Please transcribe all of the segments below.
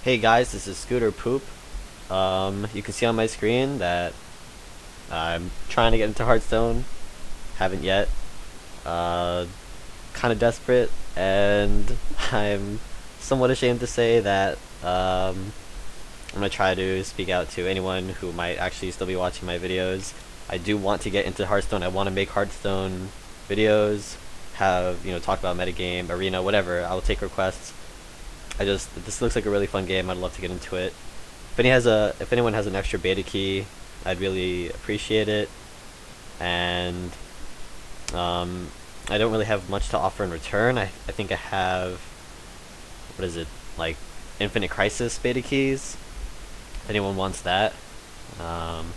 Hey guys, this is skooterpoop. You can see on my screen that I'm trying to get into Hearthstone. Haven't yet. Uh, kind of desperate, and I'm somewhat ashamed to say that I'm gonna try to speak out to anyone who might actually still be watching my videos. I do want to get into Hearthstone. I want to make Hearthstone videos, have talk about metagame, arena, whatever. I will take requests. This looks like a really fun game. I'd love to get into it. If anyone has an extra beta key, I'd really appreciate it. And I don't really have much to offer in return. I think I have, what is it, like Infinite Crisis beta keys. If anyone wants that, um,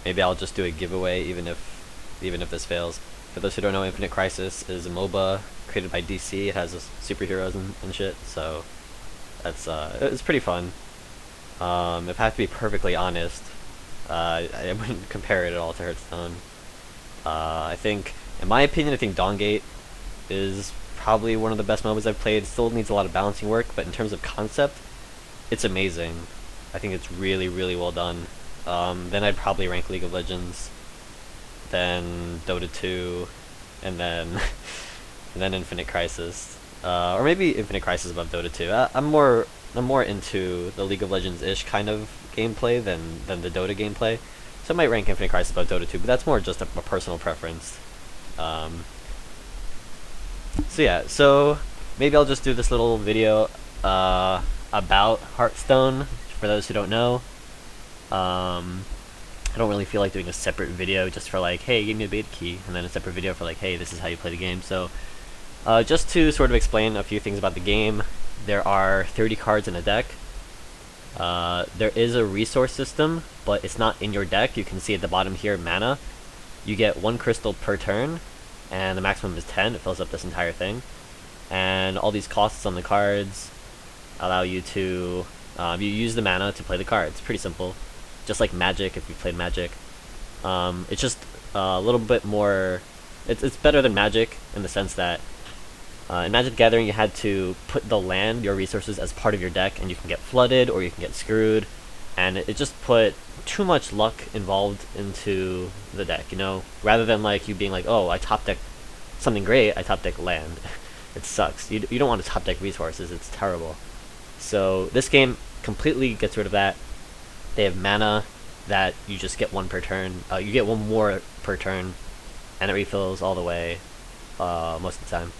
maybe I'll just do a giveaway even if this fails. For those who don't know, Infinite Crisis is a MOBA created by DC. It has superheroes and shit. So it's pretty fun. If I have to be perfectly honest, I wouldn't compare it at all to Hearthstone. I think, in my opinion, I think Dawngate is probably one of the best MOBAs I've played. It still needs a lot of balancing work, but in terms of concept, it's amazing. I think it's really, really well done. Then I'd probably rank League of Legends, then Dota 2, and then and then Infinite Crisis, or maybe Infinite Crisis above Dota 2. I'm more into the League of Legends ish kind of gameplay than the Dota gameplay, so I might rank Infinite Crisis above Dota 2, but that's more just a personal preference. Um, so yeah, so maybe I'll just do this little video about Hearthstone for those who don't know. Um, I don't really feel like doing a separate video just for like, hey, give me a beta key, and then a separate video for like, hey, this is how you play the game. So just to sort of explain a few things about the game, there are 30 cards in a deck. There is a resource system, but it's not in your deck. You can see at the bottom here, mana. You get 1 crystal per turn, and the maximum is 10. It fills up this entire thing. And all these costs on the cards allow you to you use the mana to play the cards. Pretty simple, just like Magic if you played Magic. It's just a little bit more. It's better than Magic in the sense that in Magic the Gathering you had to put the land, your resources, as part of your deck, and you can get flooded or you can get screwed, and it just put too much luck involved into the deck. Rather than like you being like, oh, I top deck something great, I top deck land. It sucks. You don't want to top deck resources. It's terrible. So this game completely gets rid of that. They have mana that you just get 1 per turn. You get 1 more per turn, and it refills all the way most of the time.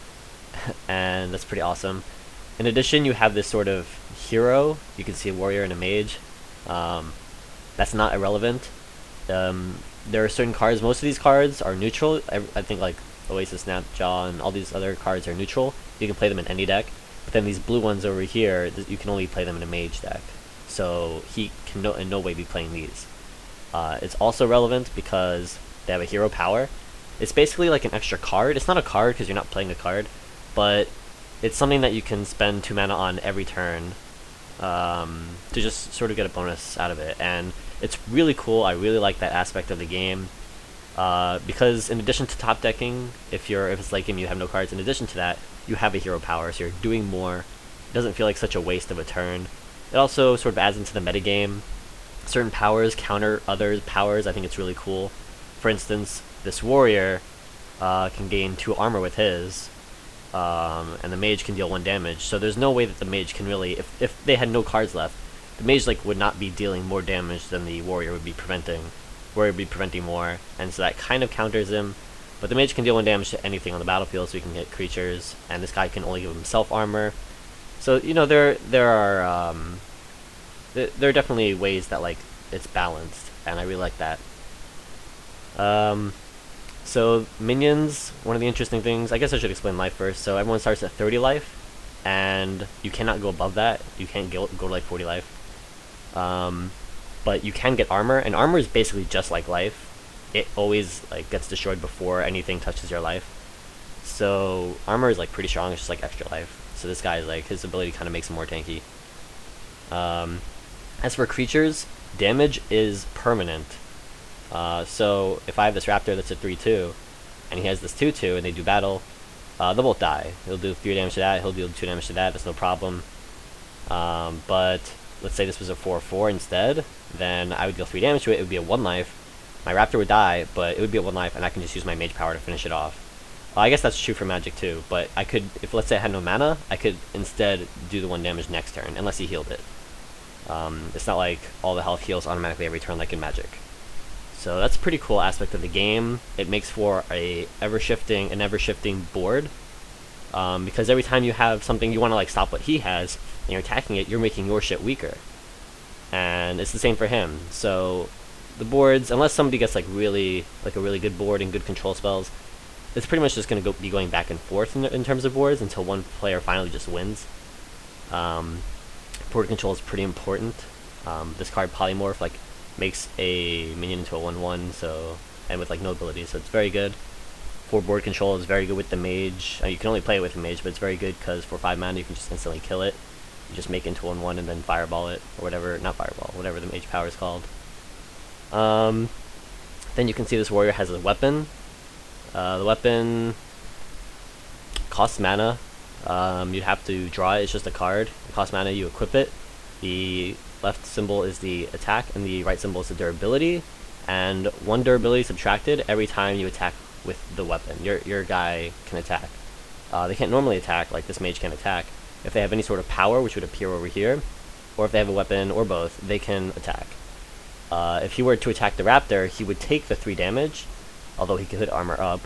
And that's pretty awesome. In addition, you have this sort of hero. You can see a warrior and a mage. That's not irrelevant. There are certain cards. Most of these cards are neutral. I think like Oasis, Snapjaw, and all these other cards are neutral. You can play them in any deck. But then these blue ones over here, you can only play them in a mage deck. So he can in no way be playing these. It's also relevant because they have a hero power. It's basically like an extra card. It's not a card because you're not playing a card, but it's something that you can spend 2 mana on every turn to just sort of get a bonus out of it. And it's really cool. I really like that aspect of the game. Because in addition to top decking, if it's like game you have no cards, in addition to that, you have a hero power, so you're doing more. It doesn't feel like such a waste of a turn. It also sort of adds into the metagame. Certain powers counter other powers. I think it's really cool. For instance, this warrior can gain 2 armor with his, and the mage can deal 1 damage. So there's no way that the mage can really, if they had no cards left, the mage would not be dealing more damage than the warrior would be preventing. Warrior would be preventing more, and so that kind of counters him. But the mage can deal 1 damage to anything on the battlefield, so he can hit creatures, and this guy can only give himself armor. So there are definitely ways that like it's balanced, and I really like that. So minions, one of the interesting things. I guess I should explain life first. So everyone starts at 30 life, and you cannot go above that. You can't go to like 40 life. But you can get armor, and armor is basically just like life. It always like gets destroyed before anything touches your life. So armor is like pretty strong. It's just like extra life. So this guy is like, his ability kind of makes him more tanky. As for creatures, damage is permanent. So if I have this raptor that's a 3/2, and he has this 2/2, and they do battle, they'll both die. He'll do 3 damage to that. He'll do 2 damage to that. That's no problem. But let's say this was a 4/4 instead, then I would deal 3 damage to it. It would be a 1 life. My Raptor would die, but it would be a 1 life, and I can just use my Mage Power to finish it off. I guess that's true for Magic too, but I could, if let's say I had no mana, I could instead do the 1 damage next turn, unless he healed it. It's not like all the health heals automatically every turn like in Magic. So that's a pretty cool aspect of the game. It makes for an ever-shifting board, because every time you have something you want to like stop what he has, and you're attacking it, you're making your shit weaker. And it's the same for him. So the boards, unless somebody gets like a really good board and good control spells, it's pretty much just going to be going back and forth in terms of boards until one player finally just wins. Board control is pretty important. This card Polymorph like makes a minion into a 1/1, so, and with like no abilities, so it's very good. For board control, it's very good with the Mage. You can only play it with the Mage, but it's very good because for 5 mana you can just instantly kill it. You just make it into 1/1 and then fireball it, or whatever, not fireball, whatever the Mage power is called. Then you can see this warrior has a weapon. The weapon costs mana. You'd have to draw it. It's just a card. It costs mana. You equip it. The left symbol is the attack, and the right symbol is the durability. And 1 durability subtracted every time you attack with the weapon. Your guy can attack. They can't normally attack, like this mage can attack. If they have any sort of power, which would appear over here, or if they have a weapon, or both, they can attack. If he were to attack the raptor, he would take the 3 damage, although he could armor up.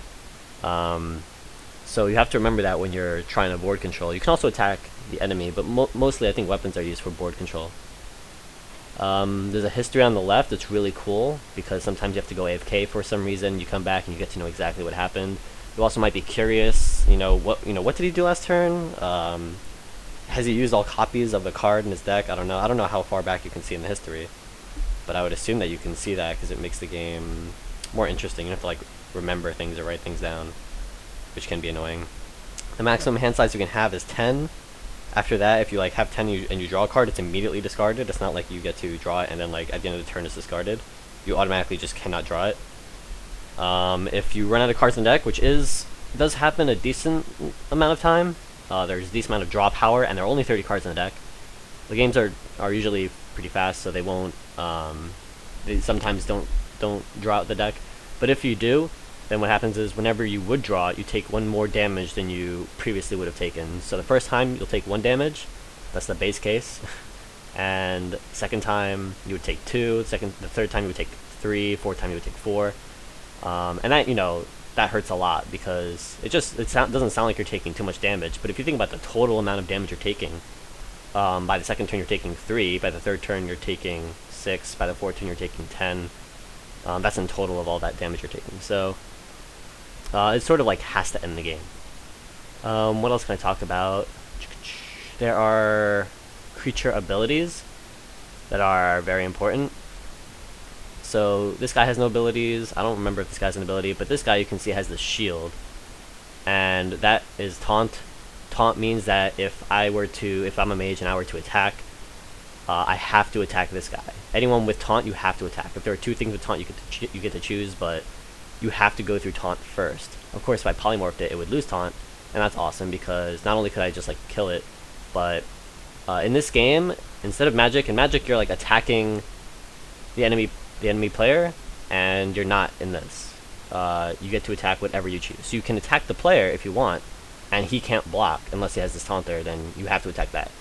So you have to remember that when you're trying to board control. You can also attack the enemy, but mostly I think weapons are used for board control. There's a history on the left that's really cool, because sometimes you have to go AFK for some reason. You come back and you get to know exactly what happened. You also might be curious, what did he do last turn? Has he used all copies of the card in his deck? I don't know how far back you can see in the history, but I would assume that you can see that because it makes the game more interesting. You don't have to like remember things or write things down, which can be annoying. The maximum hand size you can have is 10. After that, if you like have 10 and you draw a card, it's immediately discarded. It's not like you get to draw it and then like at the end of the turn it's discarded. You automatically just cannot draw it. If you run out of cards in the deck, which does happen a decent amount of time, there's a decent amount of draw power, and there are only 30 cards in the deck. The games are usually pretty fast, so they won't. They sometimes don't draw out the deck. But if you do, then what happens is whenever you would draw, you take 1 more damage than you previously would have taken. So the first time you'll take 1 damage, that's the base case, and second time you would take 2. The third time you would take 3. Fourth time you would take 4. And that hurts a lot because it doesn't sound like you're taking too much damage. But if you think about the total amount of damage you're taking, by the second turn you're taking 3. By the third turn you're taking 6. By the fourth turn you're taking 10. That's in total of all that damage you're taking. So it sort of like has to end the game. What else can I talk about? There are creature abilities that are very important. So this guy has no abilities. I don't remember if this guy's an ability, but this guy you can see has the shield, and that is taunt. Taunt means that if I'm a mage and I were to attack, I have to attack this guy. Anyone with taunt, you have to attack. If there are 2 things with taunt, you get to choose, but you have to go through taunt first. Of course, if I polymorphed it, it would lose taunt, and that's awesome because not only could I just like kill it, but in this game, instead of magic, in magic you're like attacking the enemy player, and you're not in this. You get to attack whatever you choose. So you can attack the player if you want, and he can't block unless he has this taunt there, then you have to attack that.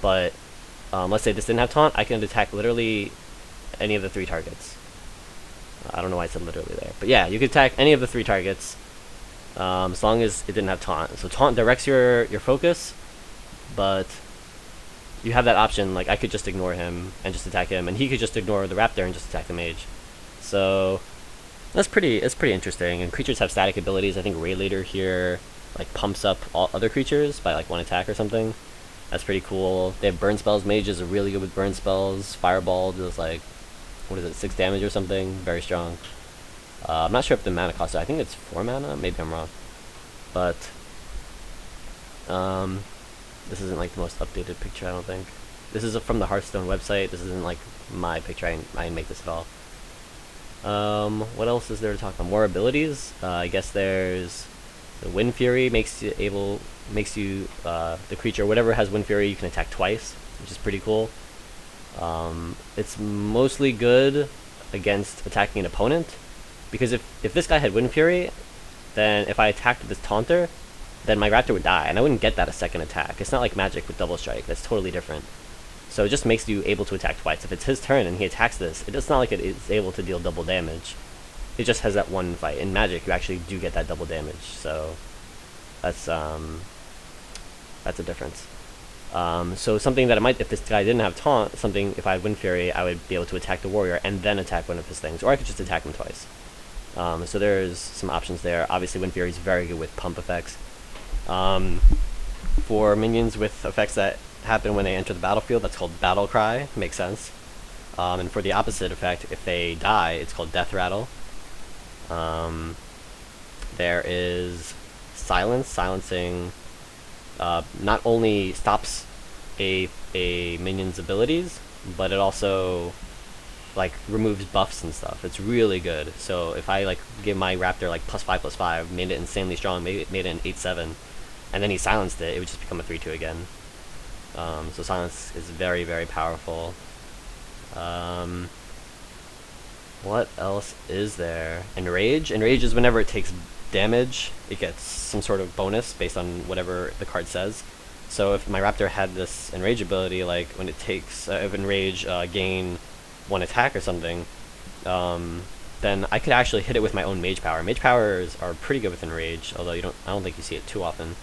But let's say this didn't have taunt, I can attack literally any of the 3 targets. I don't know why I said literally there, but yeah, you could attack any of the 3 targets as long as it didn't have taunt. So taunt directs your focus, but you have that option. Like I could just ignore him and just attack him, and he could just ignore the raptor and just attack the mage. So it's pretty interesting. And creatures have static abilities. I think Ray Leader here like pumps up all other creatures by like 1 attack or something. That's pretty cool. They have burn spells. Mage is really good with burn spells. Fireball does like, what is it, 6 damage or something? Very strong. I'm not sure if the mana cost, I think it's 4 mana, maybe I'm wrong. But this isn't like the most updated picture, I don't think. This is from the Hearthstone website. This isn't like my picture, I didn't make this at all. What else is there to talk about? More abilities. I guess there's the Wind Fury, the creature, whatever has Wind Fury, you can attack twice, which is pretty cool. It's mostly good against attacking an opponent, because if this guy had Wind Fury, then if I attacked this Taunter, then my Raptor would die, and I wouldn't get that a second attack. It's not like Magic with Double Strike. That's totally different. So it just makes you able to attack twice. If it's his turn and he attacks this, it's not like it is able to deal double damage. It just has that one fight. In Magic, you actually do get that double damage. So that's a difference. So something that I might, if this guy didn't have Taunt, something, if I had Wind Fury, I would be able to attack the Warrior and then attack one of his things. Or I could just attack him twice. So there's some options there. Obviously, Wind Fury is very good with pump effects. For minions with effects that happen when they enter the battlefield, that's called Battle Cry. Makes sense. And for the opposite effect, if they die, it's called Death Rattle. There is Silence. Silencing not only stops a minion's abilities, but it also like removes buffs and stuff. It's really good. So if I like give my Raptor like +5/+5, made it insanely strong, made it an 8/7, and then he silenced it, it would just become a 3/2 again. So silence is very, very powerful. What else is there? Enrage? Enrage is whenever it takes damage, it gets some sort of bonus based on whatever the card says. So if my Raptor had this Enrage ability, like when it takes, if Enrage gain 1 attack or something, then I could actually hit it with my own Mage Power. Mage Powers are pretty good with Enrage, although I don't think you see it too often.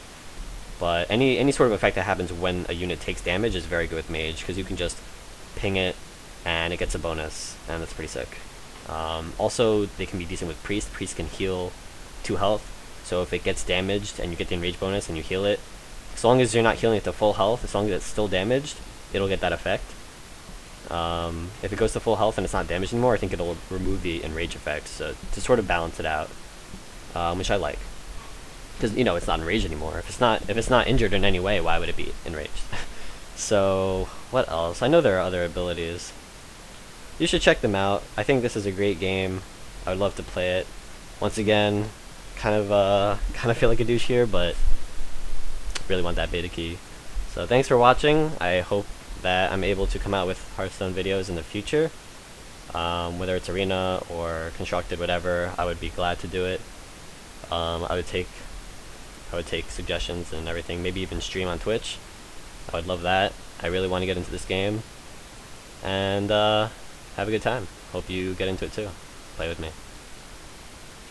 But any sort of effect that happens when a unit takes damage is very good with Mage, because you can just ping it and it gets a bonus, and that's pretty sick. Also, they can be decent with Priest. Priest can heal 2 health, so if it gets damaged and you get the Enrage bonus and you heal it, as long as you're not healing it to full health, as long as it's still damaged, it'll get that effect. If it goes to full health and it's not damaged anymore, I think it'll remove the Enrage effect, so to sort of balance it out, which I like. Because, you know, it's not enraged anymore. If it's not injured in any way, why would it be enraged? So, what else? I know there are other abilities. You should check them out. I think this is a great game. I would love to play it. Once again, kind of feel like a douche here, but really want that beta key. So thanks for watching. I hope that I'm able to come out with Hearthstone videos in the future. Whether it's arena or constructed, whatever, I would be glad to do it. I would take suggestions and everything, maybe even stream on Twitch. I would love that. I really want to get into this game. And have a good time. Hope you get into it too. Play with me.